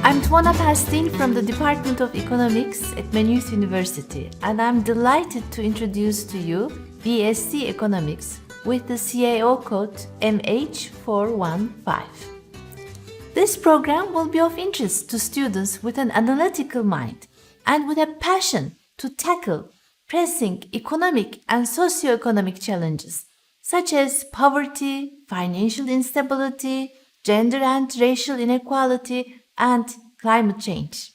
I'm Tuana Pastin from the Department of Economics at Maynooth University, and I'm delighted to introduce to you BSc Economics with the CAO code MH415. This program will be of interest to students with an analytical mind and with a passion to tackle pressing economic and socioeconomic challenges such as poverty, financial instability, gender and racial inequality, and climate change.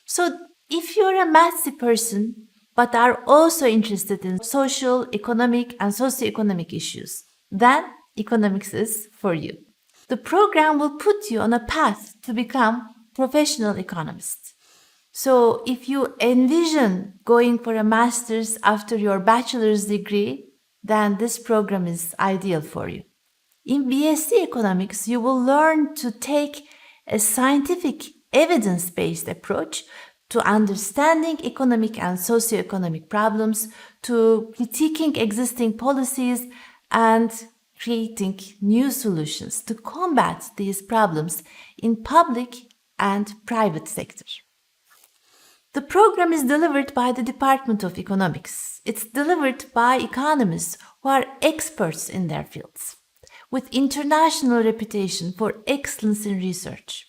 So, if you're a mathsy person but are also interested in social, economic, and socioeconomic issues, then economics is for you. The program will put you on a path to become professional economist. So, if you envision going for a master's after your bachelor's degree, then this program is ideal for you. In BSc Economics, you will learn to take a scientific, evidence-based approach to understanding economic and socioeconomic problems, to critiquing existing policies, and creating new solutions to combat these problems in public and private sector. The program is delivered by the Department of Economics. It's delivered by economists who are experts in their fields, with international reputation for excellence in research.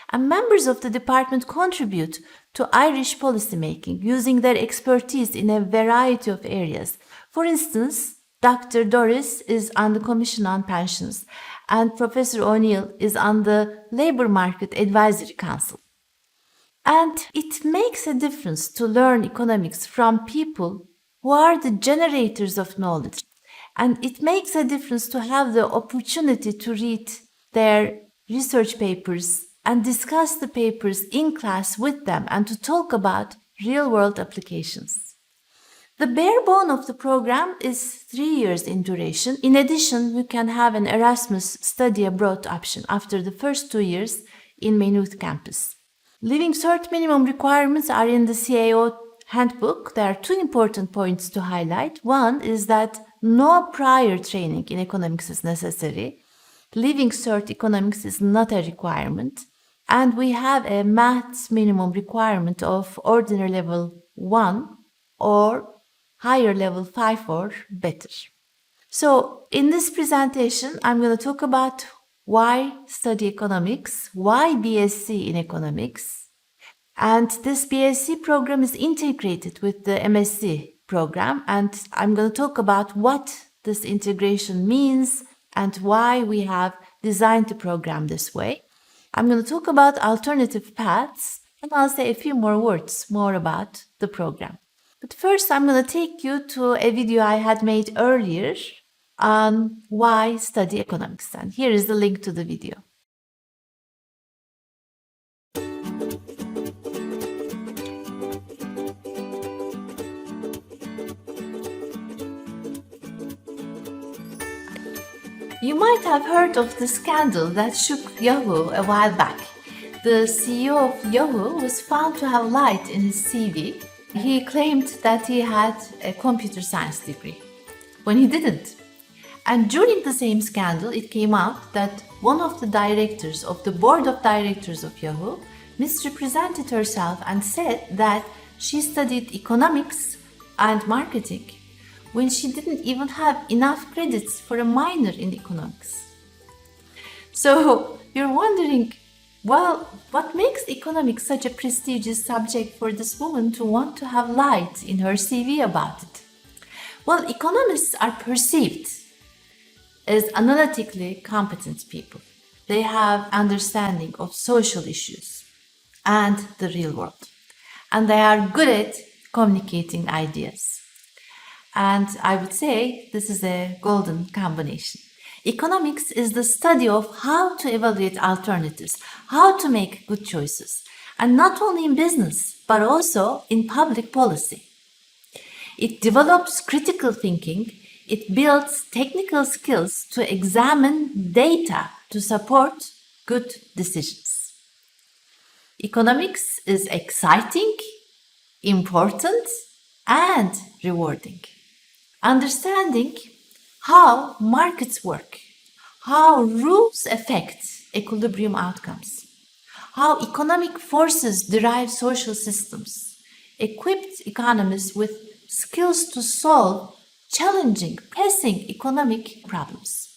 And members of the department contribute to Irish policymaking using their expertise in a variety of areas. For instance, Dr. Doris is on the Commission on Pensions and Professor O'Neill is on the Labour Market Advisory Council. And it makes a difference to learn economics from people who are the generators of knowledge. And it makes a difference to have the opportunity to read their research papers and discuss the papers in class with them and to talk about real-world applications. The bare bone of the program is 3 years in duration. In addition, you can have an Erasmus study abroad option after the first 2 years in Maynooth campus. Living cert minimum requirements are in the CAO handbook. There are 2 important points to highlight. One is that no prior training in economics is necessary. Living cert economics is not a requirement. And we have a maths minimum requirement of ordinary level 1 or higher level 5 or better. So in this presentation, I'm going to talk about why study economics, why BSc in economics. And this BSc program is integrated with the MSc program, and I'm going to talk about what this integration means and why we have designed the program this way. I'm going to talk about alternative paths, and I'll say a few more words more about the program. But first, I'm going to take you to a video I had made earlier on why study economics, and here is the link to the video. You might have heard of the scandal that shook Yahoo a while back. The CEO of Yahoo was found to have lied in his CV. He claimed that he had a computer science degree, when he didn't. And during the same scandal, it came out that one of the directors of the board of directors of Yahoo misrepresented herself and said that she studied economics and marketing when she didn't even have enough credits for a minor in economics. So you're wondering, well, what makes economics such a prestigious subject for this woman to want to have lied in her CV about it? Well, economists are perceived as analytically competent people. They have understanding of social issues and the real world. And they are good at communicating ideas. And I would say this is a golden combination. Economics is the study of how to evaluate alternatives, how to make good choices, and not only in business, but also in public policy. It develops critical thinking, it builds technical skills to examine data to support good decisions. Economics is exciting, important, and rewarding. Understanding how markets work, how rules affect equilibrium outcomes, how economic forces derive social systems, equipped economists with skills to solve challenging, pressing economic problems.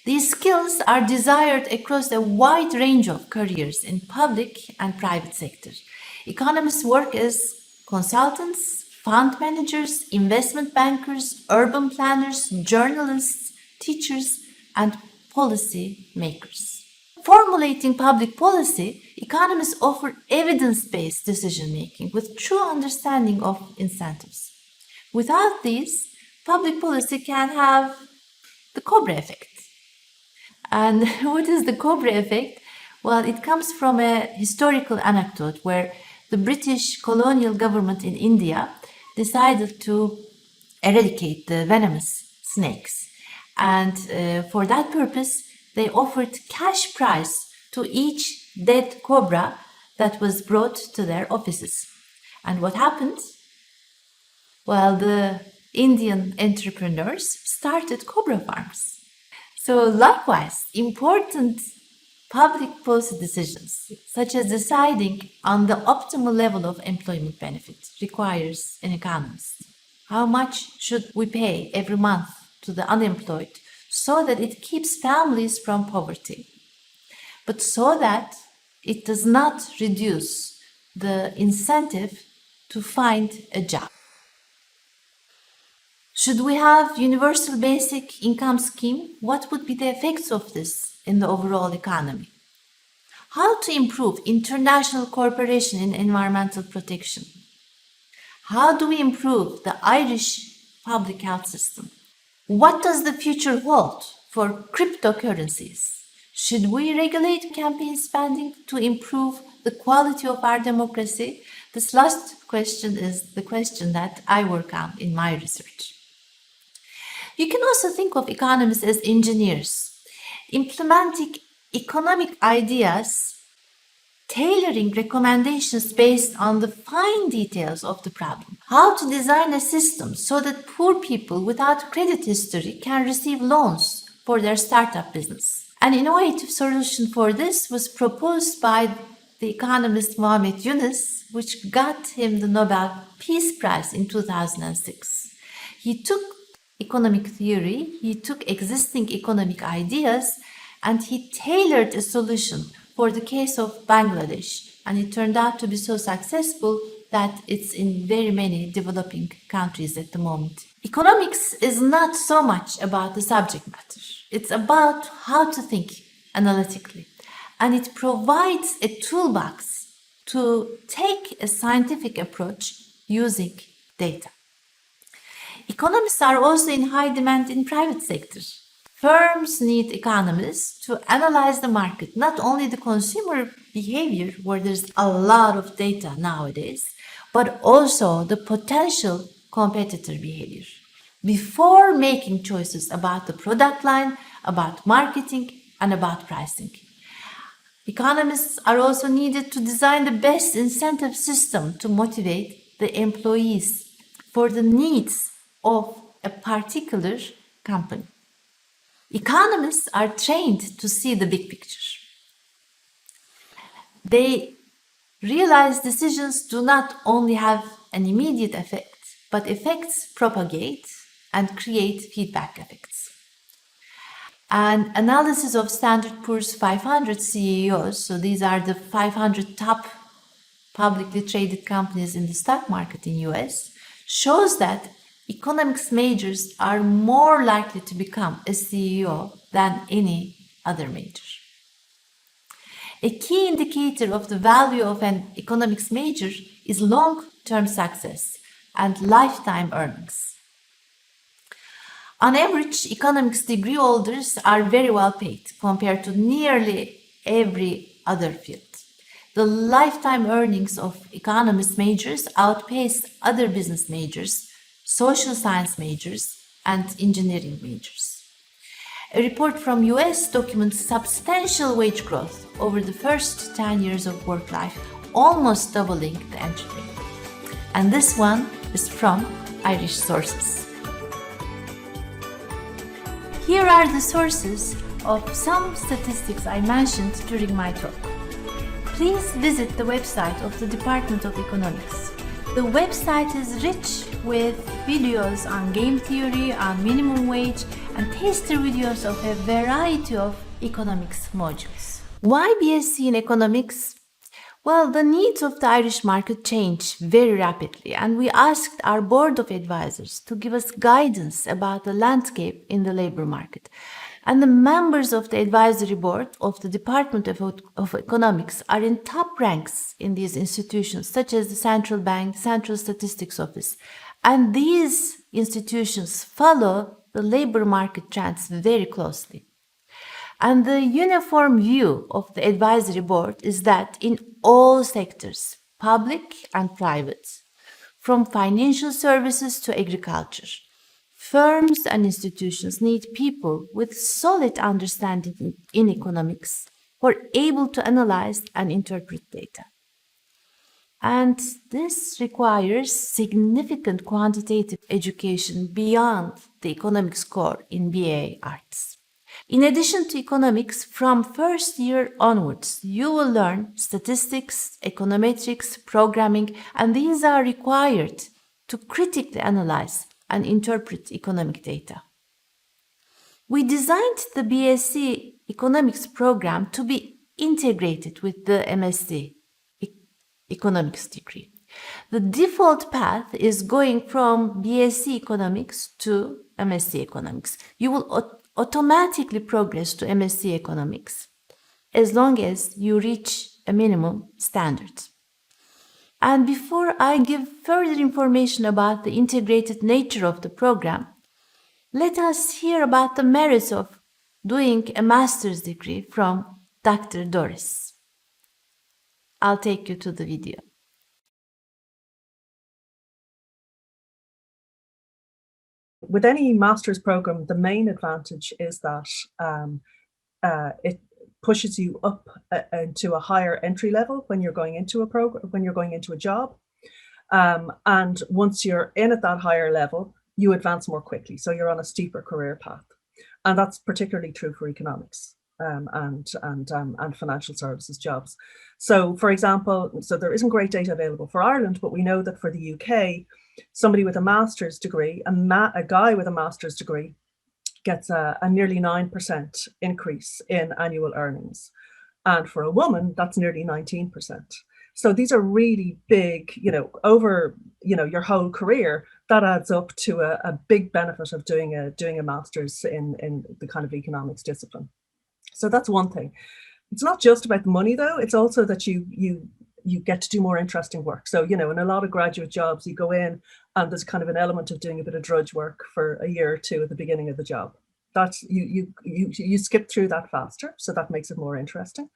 These skills are desired across a wide range of careers in public and private sectors. Economists work as consultants, fund managers, investment bankers, urban planners, journalists, teachers, and policy makers. Formulating public policy, economists offer evidence-based decision-making with true understanding of incentives. Without these, public policy can have the Cobra effect. And what is the Cobra effect? Well, it comes from a historical anecdote where the British colonial government in India decided to eradicate the venomous snakes. And for that purpose, they offered cash prize to each dead cobra that was brought to their offices. And what happened? Well, the Indian entrepreneurs started cobra farms. So likewise, important public policy decisions, such as deciding on the optimal level of employment benefit, requires an economist. How much should we pay every month to the unemployed so that it keeps families from poverty, but so that it does not reduce the incentive to find a job? Should we have universal basic income scheme? What would be the effects of this in the overall economy? How to improve international cooperation in environmental protection? How do we improve the Irish public health system? What does the future hold for cryptocurrencies? Should we regulate campaign spending to improve the quality of our democracy? This last question is the question that I work on in my research. You can also think of economists as engineers, implementing economic ideas, tailoring recommendations based on the fine details of the problem. How to design a system so that poor people without credit history can receive loans for their startup business. An innovative solution for this was proposed by the economist Muhammad Yunus, which got him the Nobel Peace Prize in 2006. He took economic theory, he took existing economic ideas, and he tailored a solution for the case of Bangladesh. And it turned out to be so successful that it's in very many developing countries at the moment. Economics is not so much about the subject matter. It's about how to think analytically. And it provides a toolbox to take a scientific approach using data. Economists are also in high demand in private sector. Firms need economists to analyze the market, not only the consumer behavior, where there's a lot of data nowadays, but also the potential competitor behavior, before making choices about the product line, about marketing, and about pricing. Economists are also needed to design the best incentive system to motivate the employees for the needs of a particular company. Economists are trained to see the big picture. They realize decisions do not only have an immediate effect, but effects propagate and create feedback effects. And analysis of Standard & Poor's 500 CEOs, so these are the 500 top publicly traded companies in the stock market in US, shows that economics majors are more likely to become a CEO than any other major. A key indicator of the value of an economics major is long-term success and lifetime earnings. On average, economics degree holders are very well paid compared to nearly every other field. The lifetime earnings of economics majors outpace other business majors, social science majors, and engineering majors. A report from US documents substantial wage growth over the first 10 years of work life, almost doubling the entry rate. And this one is from Irish sources. Here are the sources of some statistics I mentioned during my talk. please visit the website of the Department of Economics. The website is rich with videos on game theory, on minimum wage, and taster videos of a variety of economics modules. Why BSc in Economics? Well, the needs of the Irish market change very rapidly, and we asked our board of advisors to give us guidance about the landscape in the labor market. And the members of the advisory board of the Department of Economics are in top ranks in these institutions, such as the Central Bank, Central Statistics Office. And these institutions follow the labor market trends very closely. And the uniform view of the advisory board is that in all sectors, public and private, from financial services to agriculture, firms and institutions need people with solid understanding in economics who are able to analyze and interpret data. And this requires significant quantitative education beyond the economics core in BA Arts. In addition to economics, from first year onwards, you will learn statistics, econometrics, programming, and these are required to critically analyze and interpret economic data. We designed the BSc Economics program to be integrated with the MSc Economics degree. The default path is going from BSc Economics to MSc Economics. You will automatically progress to MSc Economics as long as you reach a minimum standard. And before I give further information about the integrated nature of the program, let us hear about the merits of doing a master's degree from Dr. Doris. I'll take you to the video. With any master's program, the main advantage is that it pushes you up into a higher entry level when you're going into a program, when you're going into a job. And once you're in at that higher level, you advance more quickly. So you're on a steeper career path. And that's particularly true for economics and financial services jobs. So for example, so there isn't great data available for Ireland, but we know that for the UK, somebody with a master's degree, a guy with a master's degree gets a nearly 9% increase in annual earnings. And for a woman, that's nearly 19%. So these are really big, over, your whole career, that adds up to a big benefit of doing a master's in the kind of economics discipline. So that's one thing. It's not just about the money though, it's also that you get to do more interesting work. So, in a lot of graduate jobs, you go in and there's kind of an element of doing a bit of drudge work for a year or two at the beginning of the job. That's you skip through that faster, so that makes it more interesting.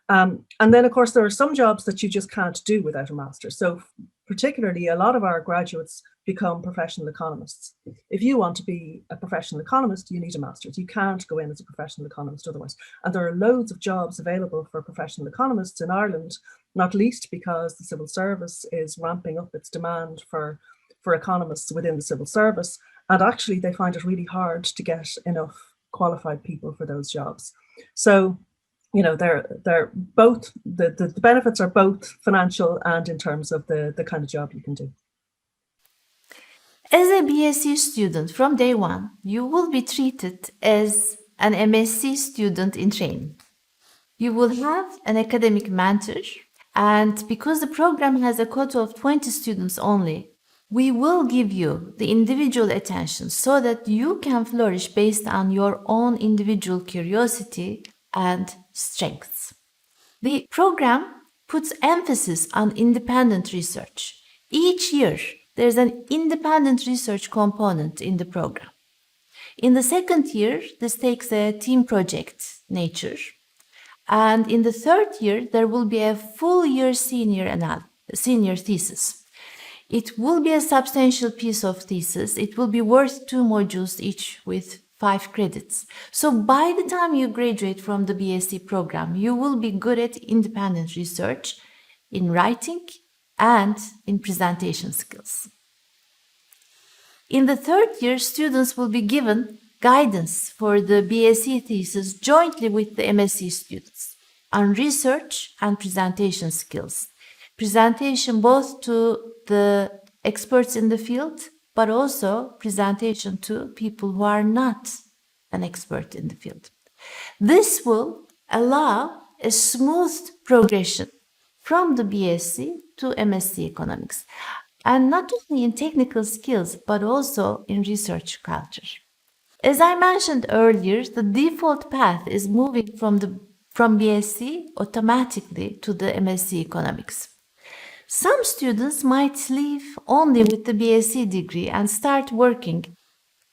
And then, of course, there are some jobs that you just can't do without a master's. So particularly, a lot of our graduates become professional economists. If you want to be a professional economist, you need a master's. You can't go in as a professional economist otherwise. And there are loads of jobs available for professional economists in Ireland, not least because the civil service is ramping up its demand for economists within the civil service. And actually, they find it really hard to get enough qualified people for those jobs. So, they're both, the benefits are both financial and in terms of the kind of job you can do. As a BSc student from day one, you will be treated as an MSc student in training. You will have an academic mentor, and because the program has a quota of 20 students only, we will give you the individual attention so that you can flourish based on your own individual curiosity and strengths. The program puts emphasis on independent research. Each year, there's an independent research component in the program. In the second year, this takes a team project nature. And in the third year, there will be a full year senior thesis. It will be a substantial piece of thesis. It will be worth 2 modules each with 5 credits. So by the time you graduate from the BSc program, you will be good at independent research in writing and in presentation skills. In the third year, students will be given guidance for the BSc thesis jointly with the MSc students. on research and presentation skills. Presentation both to the experts in the field, but also presentation to people who are not an expert in the field. This will allow a smooth progression from the BSc to MSc Economics, and not only in technical skills, but also in research culture. As I mentioned earlier, the default path is moving from BSc automatically to the MSc Economics. Some students might leave only with the BSc degree and start working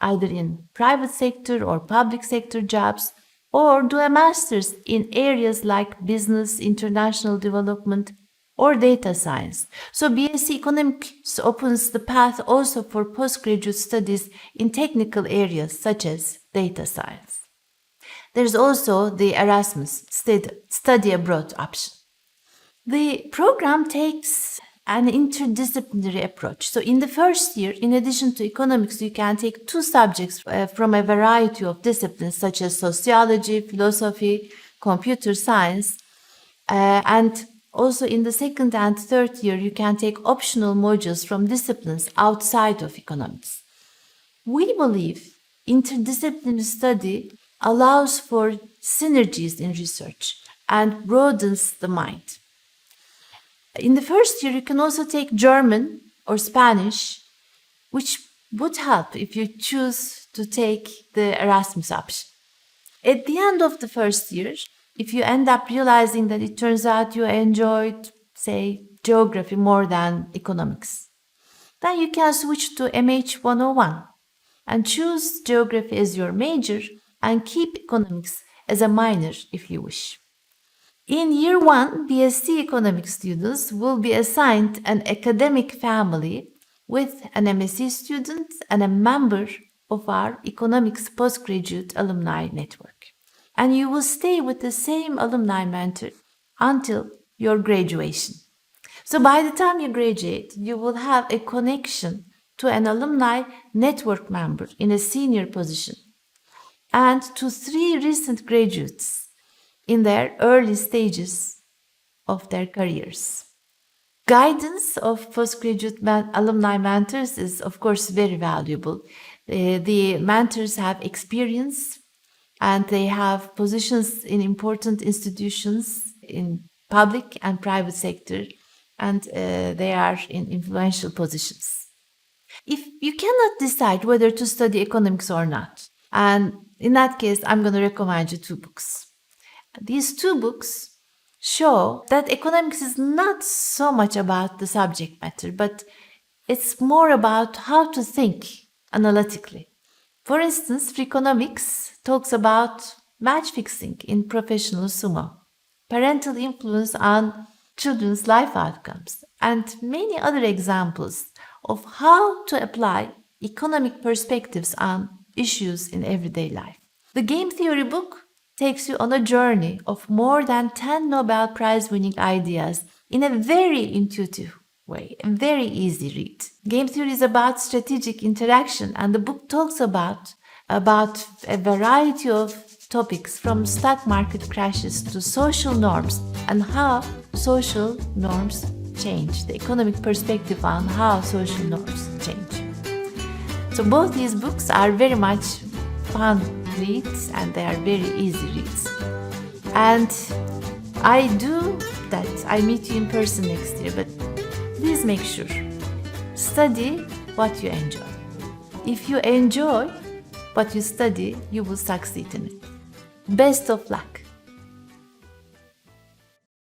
either in private sector or public sector jobs, or do a master's in areas like business, international development, or data science. So BSc Economics opens the path also for postgraduate studies in technical areas such as data science. There's also the Erasmus study abroad option. The program takes an interdisciplinary approach. So in the first year, in addition to economics, you can take 2 subjects from a variety of disciplines such as sociology, philosophy, computer science, and also in the second and third year, you can take optional modules from disciplines outside of economics. We believe interdisciplinary study allows for synergies in research and broadens the mind. In the first year, you can also take German or Spanish, which would help if you choose to take the Erasmus option. At the end of the first year, if you end up realizing that it turns out you enjoyed, say, geography more than economics, then you can switch to MH415 and choose geography as your major and keep economics as a minor if you wish. In year 1, BSc Economics students will be assigned an academic family with an MSc student and a member of our economics postgraduate alumni network. And you will stay with the same alumni mentor until your graduation. So by the time you graduate, you will have a connection to an alumni network member in a senior position and to 3 recent graduates in their early stages of their careers. Guidance of postgraduate alumni mentors is, of course, very valuable. The mentors have experience and they have positions in important institutions in public and private sector, and they are in influential positions. If you cannot decide whether to study economics or not, and in that case, I'm going to recommend you 2 books. These 2 books show that economics is not so much about the subject matter, but it's more about how to think analytically. For instance, Freakonomics talks about match fixing in professional sumo, parental influence on children's life outcomes, and many other examples of how to apply economic perspectives on issues in everyday life. The game theory book takes you on a journey of more than 10 Nobel Prize winning ideas in a very intuitive way, a very easy read. Game theory is about strategic interaction, and the book talks about a variety of topics from stock market crashes to social norms and how social norms change, the economic perspective on how social norms change. So both these books are very much fun reads and they are very easy reads. And I do that. I meet you in person next year, but please make sure study what you enjoy. If you enjoy what you study, you will succeed in it. Best of luck.